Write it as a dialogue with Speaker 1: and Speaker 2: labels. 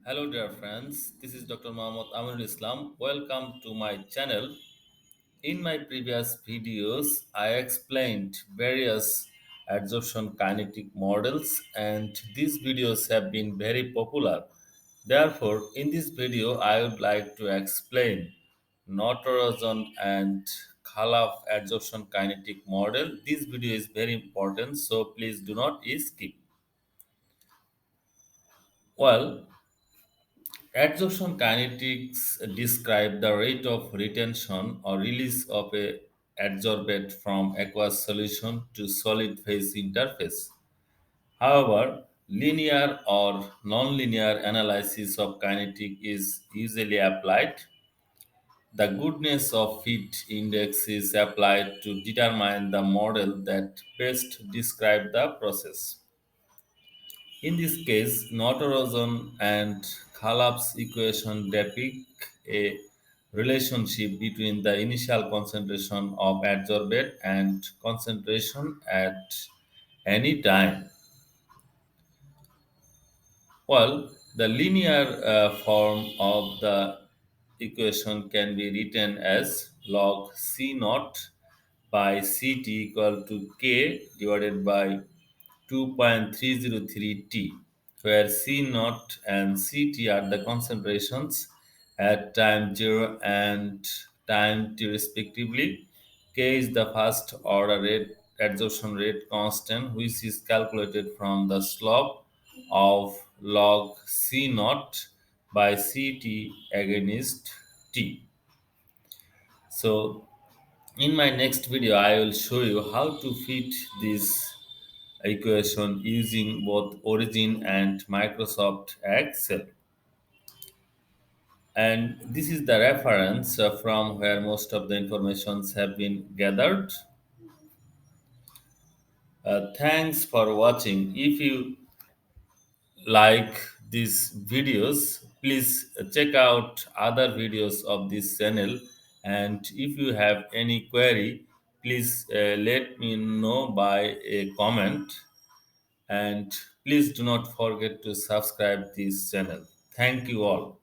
Speaker 1: Hello, dear friends. This is Dr. Mohammad Islam. Welcome to my channel. In my previous videos, I explained various adsorption kinetic models, and these videos have been very popular. Therefore, in this video, I would like to explain Natarajan and Khalaf adsorption kinetic model. This video is very important, so please do not skip. Well, Adsorption kinetics describe the rate of retention or release of a adsorbate from aqueous solution to solid phase interface. However, linear or nonlinear analysis of kinetic is usually applied. The goodness of fit index is applied to determine the model that best describe the process. In this case, Natarajan and Khalaf's equation depict a relationship between the initial concentration of adsorbate and concentration at any time. Well, the linear form of the equation can be written as log C naught by Ct equal to K divided by 2.303 T, where C naught and Ct are the concentrations at time 0 and time t respectively. K is the first order rate adsorption rate constant which is calculated from the slope of log C naught by Ct against T. So in my next video, I will show you how to fit this equation using both Origin and Microsoft Excel. And this is the reference from where most of the informations have been gathered. Thanks for watching. If you like these videos, please check out other videos of this channel. And if you have any query, please let me know by a comment. And please do not forget to subscribe this channel. Thank you all.